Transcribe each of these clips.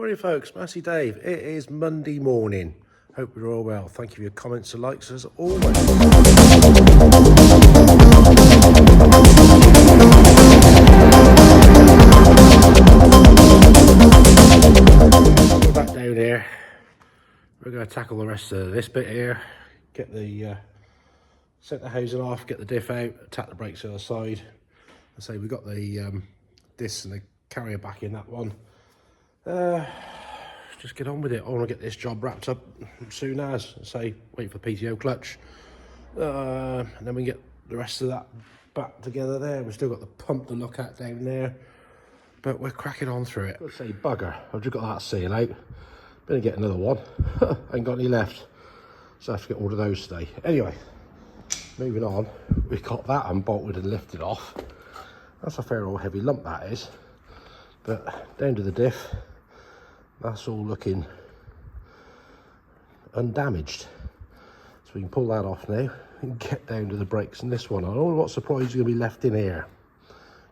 Morning folks, Massey Dave. It is Monday morning. Hope you're all well. Thank you for your comments and likes as always. We're back down here. We're going to tackle the rest of this bit here. Get the set the housing off, get the diff out, attack the brakes on the side. I say we got the discs and the carrier back in that one. Just get on with it. I want to get this job wrapped up soon as. Say, wait for PTO clutch. And then we get the rest of that back together there. We've still got the pump to look at down there. But we're cracking on through it. Let's say, bugger, I've just got that seal out. Better get another one. Ain't got any left. So I have to get all of those today. Anyway, moving on. We've got that unbolted and lifted off. That's a fair old heavy lump, that is. But down to the diff. That's all looking undamaged. So we can pull that off now and get down to the brakes and this one. I don't know what surprise is going to be left in here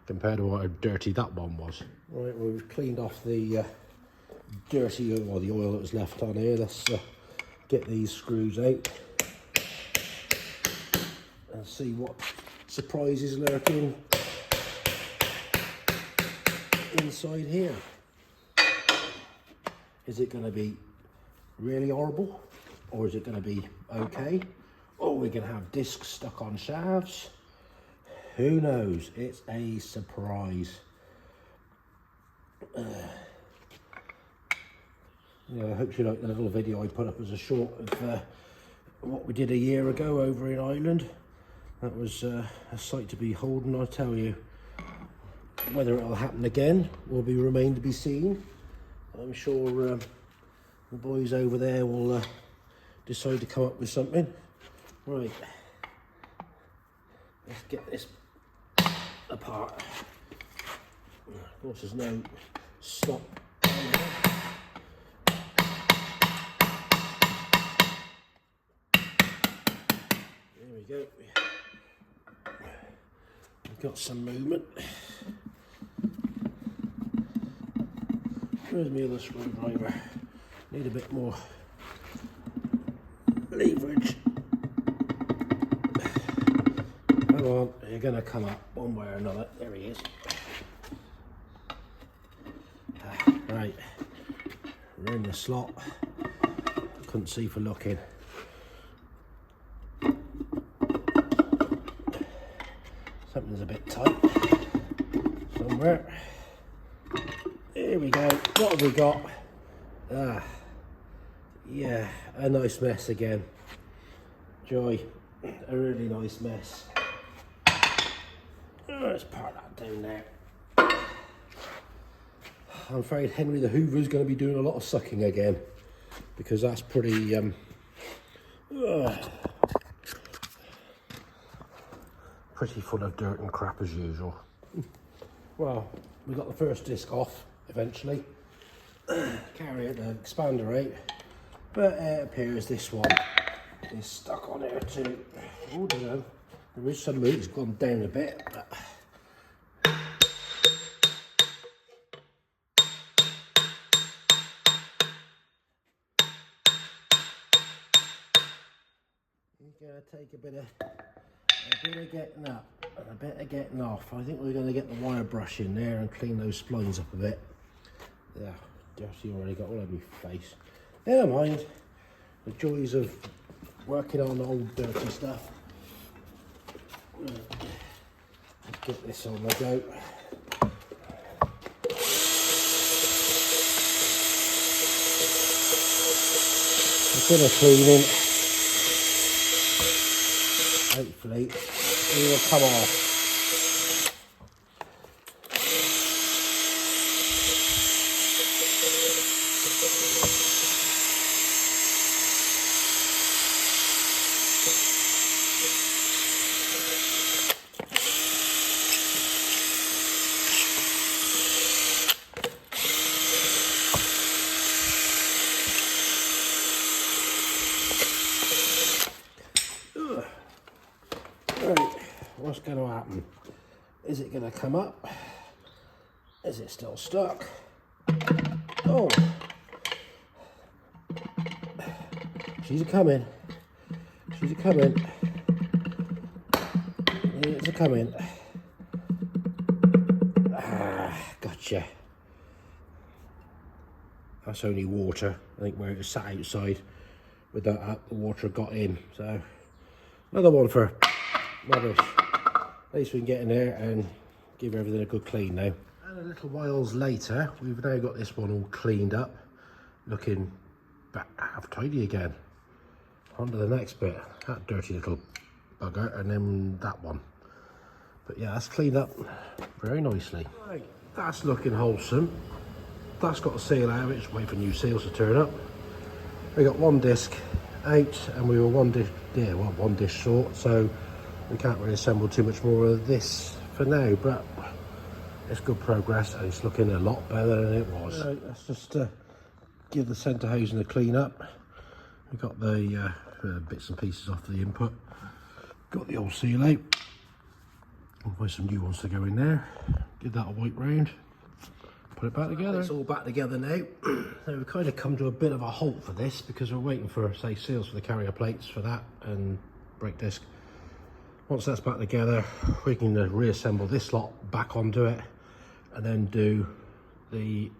compared to what how dirty that one was. Right, well, we've cleaned off the dirty oil, or the oil that was left on here. Let's get these screws out and see what surprise is lurking inside here. Is it going to be really horrible, or is it going to be okay? Or we're going to have discs stuck on shafts? Who knows? It's a surprise. Yeah, I hope you like the little video I put up as a short of what we did a year ago over in Ireland. That was a sight to behold, and I tell you, whether it'll happen again will remain to be seen. I'm sure the boys over there will decide to come up with something. Right, let's get this apart. Of course, there's no stop on there. There we go. We've got some movement. Where's my other screwdriver? Need a bit more leverage. Come on, you're going to come up one way or another. There he is. Right, we're in the slot. Couldn't see for looking. Something's a bit tight somewhere. Here we go. What have we got? Yeah, a nice mess again. Joy, a really nice mess. Let's part that down there. I'm afraid Henry the Hoover's going to be doing a lot of sucking again, because that's pretty pretty full of dirt and crap as usual. Well, we got the first disc off eventually. Carry the expander out, but it appears this one is stuck on here too. Oh dear, there is some movement. It's gone down a bit, but it's gonna take a bit of getting up and a bit of getting off. I think we're going to get the wire brush in there and clean those splines up a bit. Yeah, dirty already got all over my face. Never mind. The joys of working on old dirty stuff. Let's get this on the go. A bit of cleaning. Hopefully it will come off. Right, what's going to happen? Is it going to come up? Is it still stuck? Oh, She's a coming. She's a coming. It's a coming. Ah, gotcha. That's only water. I think where it was sat outside with that up, the water got in. So another one for rubbish. At least we can get in there and give everything a good clean now. And a little whiles later, we've now got this one all cleaned up, looking back half tidy again. On to the next bit, that dirty little bugger, and then that one. But yeah, that's cleaned up very nicely. Right, that's looking wholesome. That's got a seal out, it's waiting for new seals to turn up. We got one disc out, and we were one disc short, so we can't really assemble too much more of this for now, but it's good progress and it's looking a lot better than it was. Right, let's just give the centre housing a clean up. We got the bits and pieces off the input. Got the old seal out. We'll find some new ones to go in there. Give that a wipe round. Put it back together. It's all back together now. So we've kind of come to a bit of a halt for this because we're waiting for, say, seals for the carrier plates for that and brake disc. Once that's back together, we can reassemble this lot back onto it and then do the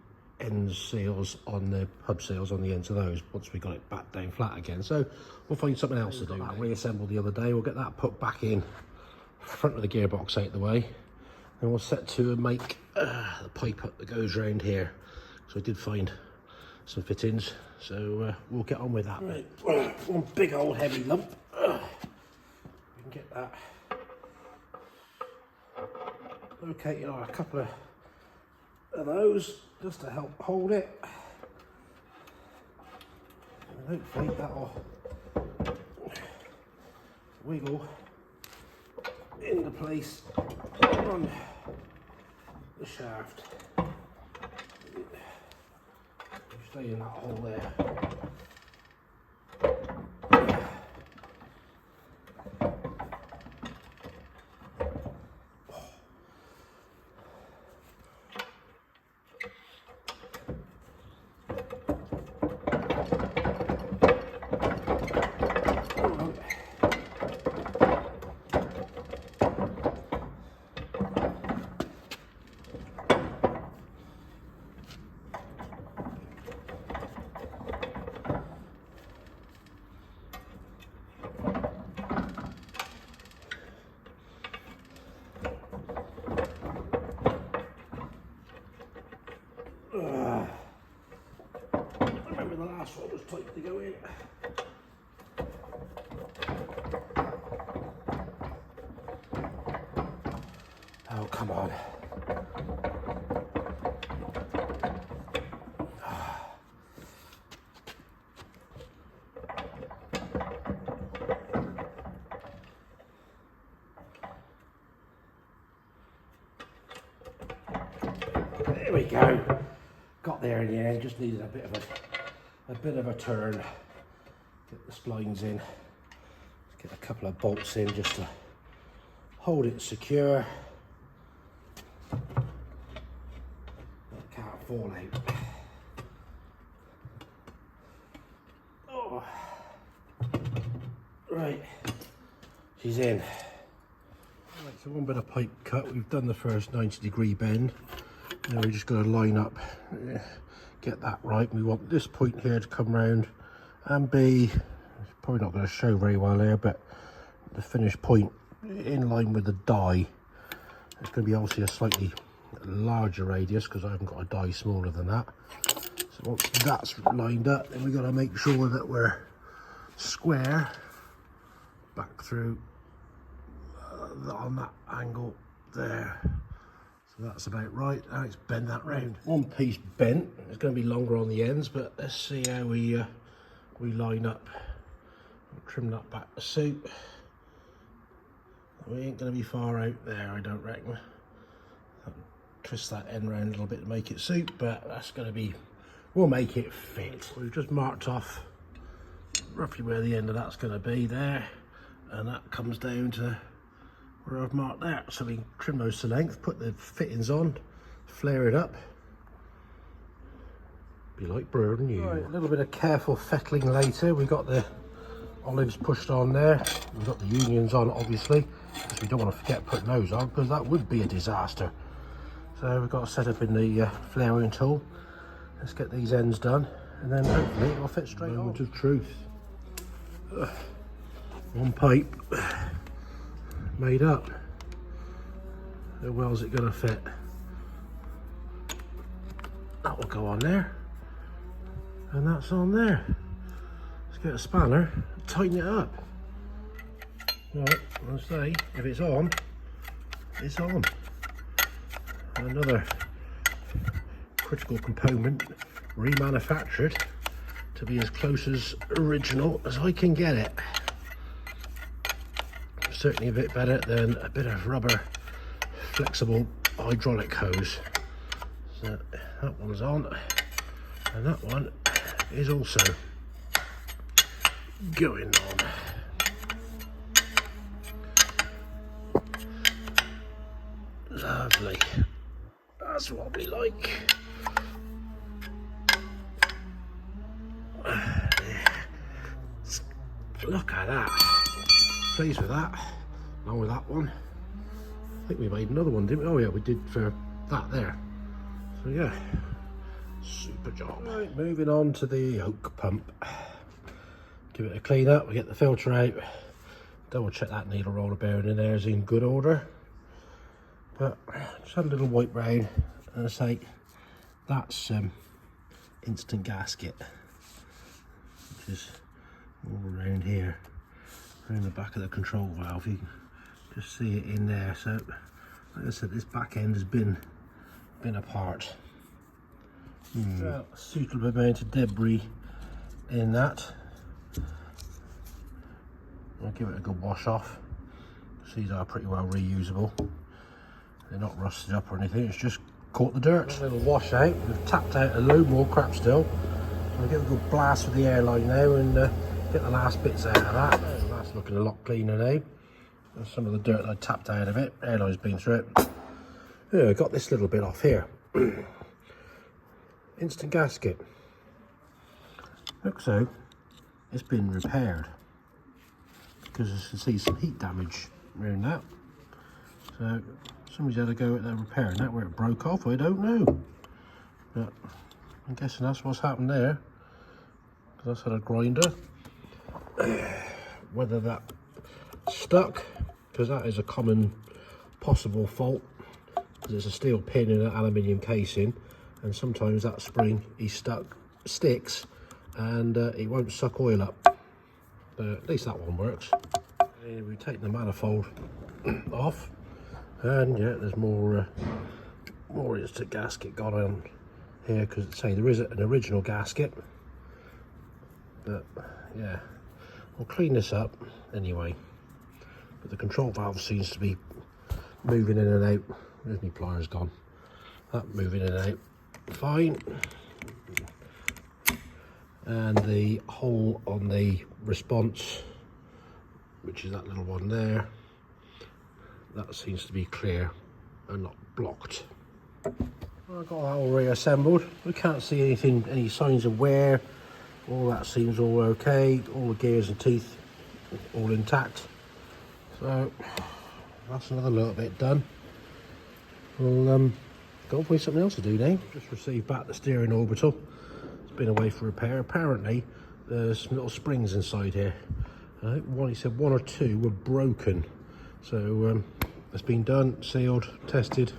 end seals on the hub seals on the ends of those once we got it back down flat again. So we'll find something else to do. That reassembled the other day, we'll get that put back in front of the gearbox out of the way. Then we'll set to and make the pipe up that goes round here. So I did find some fittings, so we'll get on with that. Right. One big old heavy lump. We can get that located on a couple of those just to help hold it. And hopefully that'll wiggle into place on the shaft. Stay in that hole there. Remember the last one was tight to go in. Oh, come on. There we go. Got there in the end, just needed a bit of a turn. Get the splines in. Get a couple of bolts in just to hold it secure. It can't fall out. Oh. Right, she's in. Right, so one bit of pipe cut. We've done the first 90-degree bend. Now we're just going to line up, get that right. We want this point here to come round and be, it's probably not going to show very well here, but the finished point in line with the die. It's going to be obviously a slightly larger radius because I haven't got a die smaller than that. So once that's lined up, then we've got to make sure that we're square back through on that angle there. So that's about right. Now let's bend that round. One piece bent. It's going to be longer on the ends, but let's see how we line up. We'll trim that back to suit. We ain't going to be far out there, I don't reckon. I'll twist that end round a little bit to make it suit, but that's going to be, we'll make it fit. We've just marked off roughly where the end of that's going to be there, and that comes down to where I've marked that, so we can trim those to length, put the fittings on, flare it up, Be like burning you. Right, a little bit of careful fettling later. We got the olives pushed on there. We've got the unions on, obviously, because we don't want to forget putting those on, because that would be a disaster. So we've got to set up in the flaring tool. Let's get these ends done, and then hopefully it will fit straight on. Moment of truth. One pipe made up. How well is it going to fit? That will go on there, and that's on there. Let's get a spanner and tighten it up. Right, I'll say, if it's on, it's on. Another critical component remanufactured to be as close as original as I can get it. Certainly a bit better than a bit of rubber flexible hydraulic hose. So that one's on, and that one is also going on. Lovely. That's what we like. Look at that. Pleased with that. Along with that one. I think we made another one, didn't we? Oh yeah, we did for that there. So yeah, super job. Right, moving on to the oak pump. Give it a clean up. We get the filter out. Double check that needle roller bearing in there is in good order. But just had a little wipe round, and I say that's instant gasket, which is all around here, around the back of the control valve. You can just see it in there. So, like I said, this back end has been apart. Well, a suitable amount of debris in that. I'll give it a good wash off. These are pretty well reusable. They're not rusted up or anything, it's just caught the dirt. A little wash out. We've tapped out a load more crap still. So I'll give it a good blast with the airline now and get the last bits out of that. Oh, that's looking a lot cleaner now. There's some of the dirt that I tapped out of it. Airline's been through it. Yeah, I got this little bit off here. Instant gasket. Looks so it's been repaired, because you can see some heat damage around that. So somebody's had to go at their repairing that. Where it broke off, I don't know, but I'm guessing that's what's happened there, because that's had a grinder. Whether that stuck, because that is a common possible fault, because it's a steel pin in an aluminium casing, and sometimes that spring is sticks and it won't suck oil up. But at least that one works. And we've taken the manifold off, and yeah, there's more instant gasket got on here, because say there is an original gasket, but yeah, we'll clean this up anyway. But the control valve seems to be moving in and out. Where's my pliers gone? That moving in and out fine, and the hole on the response, which is that little one there, that seems to be clear and not blocked. I've got that all reassembled. We can't see anything, any signs of wear. All that seems all okay. All the gears and teeth all intact. So that's another little bit done. We'll go find something else to do now. Just received back the steering orbital. It's been away for repair. Apparently there's some little springs inside here. I think he said one or two were broken. So it's been done, sealed, tested.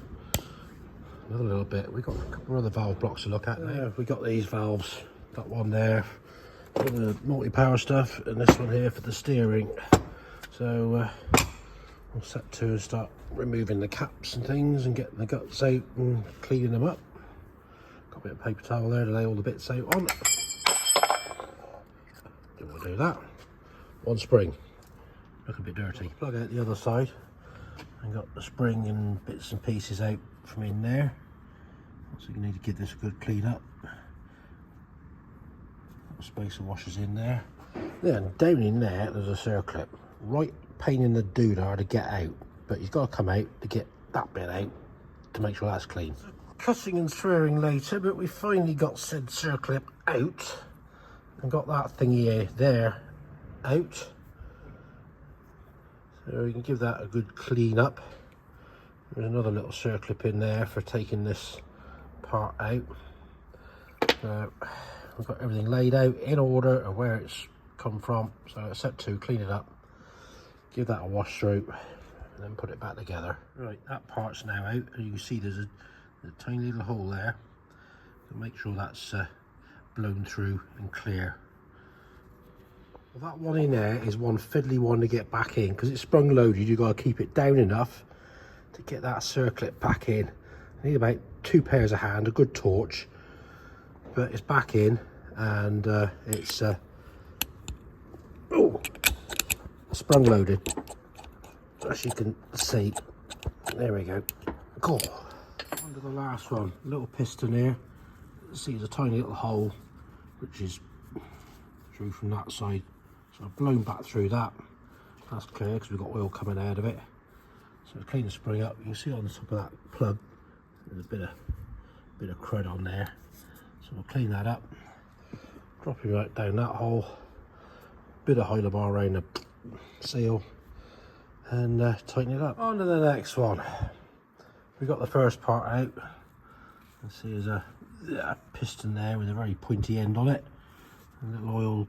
Another little bit. We've got a couple of other valve blocks to look at now. We got these valves. That one there for the multi-power stuff, and this one here for the steering. So we'll set to and start removing the caps and things and getting the guts out and cleaning them up. Got a bit of paper towel there to lay all the bits out on. Don't want to do that. One spring, look a bit dirty. Plug out the other side and got the spring and bits and pieces out from in there. So you need to give this a good clean up. Spacer washers in there. Then down in there's a circlip. Right pain in the doodah to get out, but you've got to come out to get that bit out to make sure that's clean. cutting and throwing later, but we finally got said circlip out and got that thingy here, there out. So we can give that a good clean up. There's another little circlip in there for taking this part out. So we've got everything laid out in order of where it's come from. So it's set to clean it up, give that a wash through, and then put it back together. Right, that part's now out, and you can see there's a tiny little hole there. So make sure that's blown through and clear. Well, that one in there is one fiddly one to get back in, because it's sprung loaded. You've got to keep it down enough to get that circlip back in. I need about 2 pairs of hand, a good torch, but it's back in, and it's sprung loaded, as you can see. There we go. Cool. On to the last one, little piston here. See, there's a tiny little hole which is through from that side, so I've blown back through that. That's clear because we've got oil coming out of it. So clean the spring up. You can see on the top of that plug there's a bit of crud on there, so we'll clean that up, drop it right down that hole, bit of Hyla bar around the seal, and tighten it up. On to the next one. We got the first part out. You see there's a piston there with a very pointy end on it, a little oil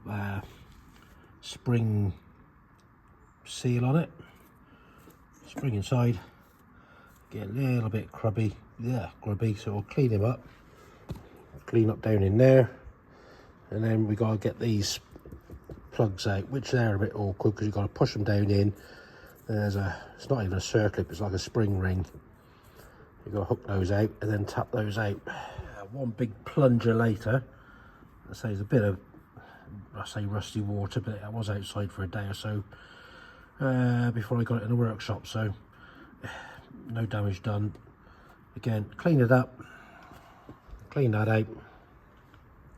spring seal on it. Spring inside, get a little bit grubby, so we'll clean him up, clean up down in there, and then we got to get these plugs out, which they're a bit awkward because you've got to push them down in. It's not even a circlip, it's like a spring ring. You've got to hook those out and then tap those out. One big plunger later. I say there's a bit of, I say rusty water, but I was outside for a day or so before I got it in the workshop, so no damage done. Again, clean it up, clean that out,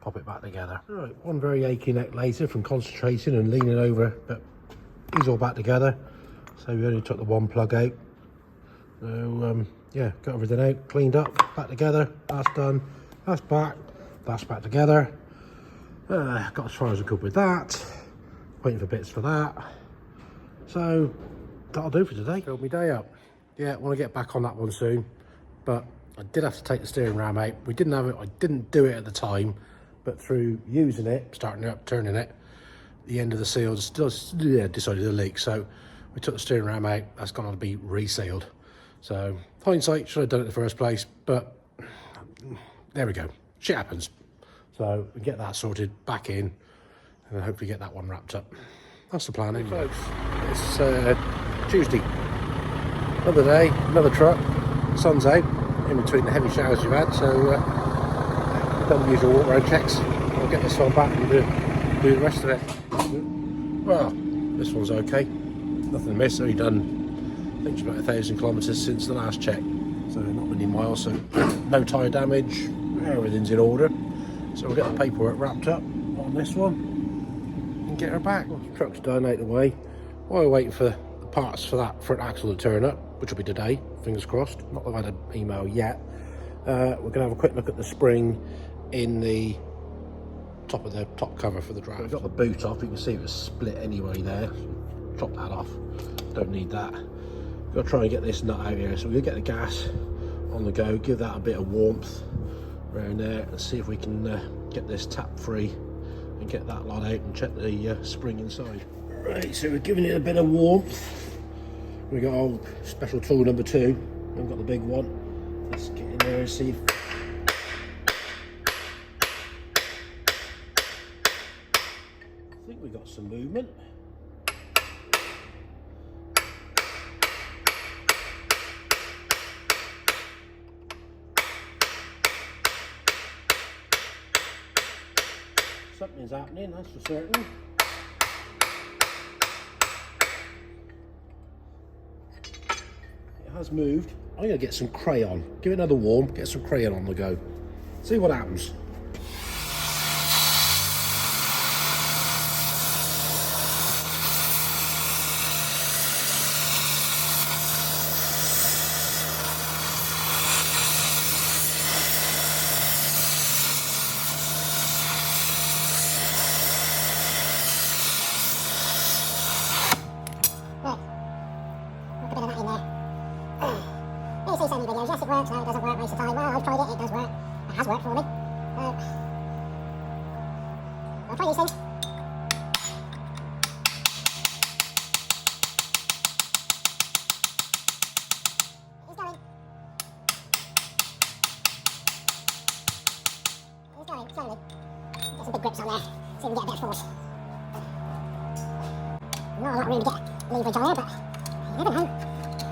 pop it back together. Right, one very achy neck later from concentrating and leaning over, but he's all back together. So we only took the one plug out. So yeah, got everything out, cleaned up, back together. That's done. That's back together. Got as far as I could with that. Waiting for bits for that. So that'll do for today. Filled my day up. Yeah, I want to get back on that one soon, but I did have to take the steering ram out. We didn't have it. I didn't do it at the time, but through using it, starting it up, turning it, the end of the seal still decided to leak. So we took the steering ram out. That's gone on to be resealed. So hindsight, should have done it in the first place, but there we go. Shit happens. So we get that sorted back in, and hopefully get that one wrapped up. That's the plan, anyway. It's Tuesday. Another day, another truck. Sun's out in between the heavy showers you've had, so we've done the usual walk around checks. I'll get this one back and do the rest of it. Well, this one's okay. Nothing amiss. Only done, I think it's about 1,000 kilometres since the last check, so not many miles. So no tyre damage. Everything's in order. So we'll get the paperwork wrapped up on this one and get her back. Well, the truck's done, out of the way. While we're waiting for the parts for that front axle to turn up, which will be today, fingers crossed. Not that I've had an email yet. We're going to have a quick look at the spring in the top of the top cover for the draft. We've got the boot off. You can see it was split anyway there. Chop that off. Don't need that. Got to try and get this nut out here. So we'll get the gas on the go, give that a bit of warmth around there, and see if we can get this tap free and get that lot out and check the spring inside. Right, so we're giving it a bit of warmth. We got our special tool number 2. We've got the big one. Let's get in there and see if I think we got some movement. Something's happening, that's for certain. It has moved. I'm going to get some crayon. Give it another warm, get some crayon on the go. See what happens. I'll try these things. He's going. He's going, slowly. Get some big grips on there, so we can get a bit of force. Not a lot of room to get leverage on there, but you never know.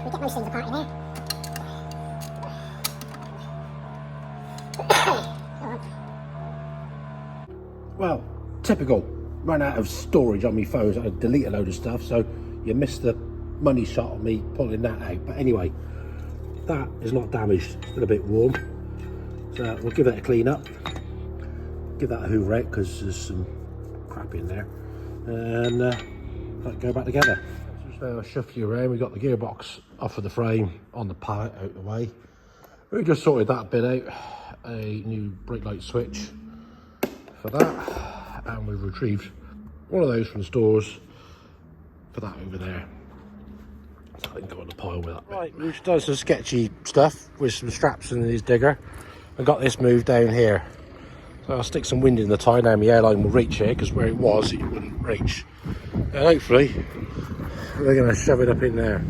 We get most things apart in there. Well, typical. Ran out of storage on my phone, so I delete a load of stuff, so you missed the money shot of me pulling that out. But anyway, that is not damaged, still a bit warm. So we'll give that a clean up. Give that a hoover out because there's some crap in there. And let go back together. Just I'll shift you around. We got the gearbox off of the frame on the pallet out the way. We just sorted that bit out. A new brake light switch for that, and we've retrieved one of those from the stores for that over there, so I can go on the pile with that bit. Right, we've done some sketchy stuff with some straps in this digger and got this moved down here, so I'll stick some wind in the tyre. Now my airline will reach here, because where it was it wouldn't reach, and hopefully we're going to shove it up in there.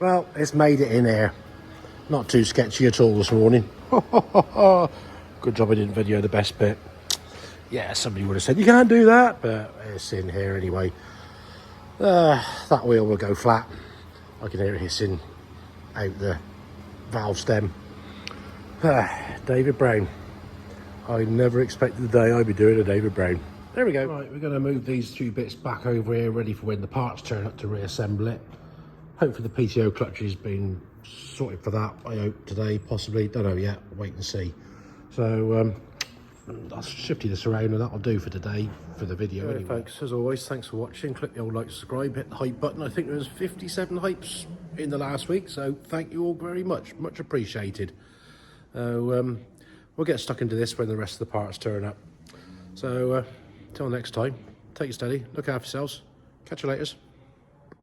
Well, it's made it in here. Not too sketchy at all this morning. Good job I didn't video the best bit. Yeah, somebody would have said you can't do that, but it's in here anyway. That wheel will go flat. I can hear it hissing out the valve stem. David Brown. I never expected the day I'd be doing a David Brown. There we go. Right, we're going to move these two bits back over here, ready for when the parts turn up to reassemble it. Hopefully the PTO clutch has been sorted for that, I hope today, possibly. Don't know yet, wait and see. So I'll shift this around and that'll do for today, for the video. Anyway, folks, as always, thanks for watching. Click the old like, subscribe, hit the hype button. I think there was 57 hypes in the last week, so thank you all very much, much appreciated. We'll get stuck into this when the rest of the parts turn up. So till next time, take it steady, look after yourselves, catch you later.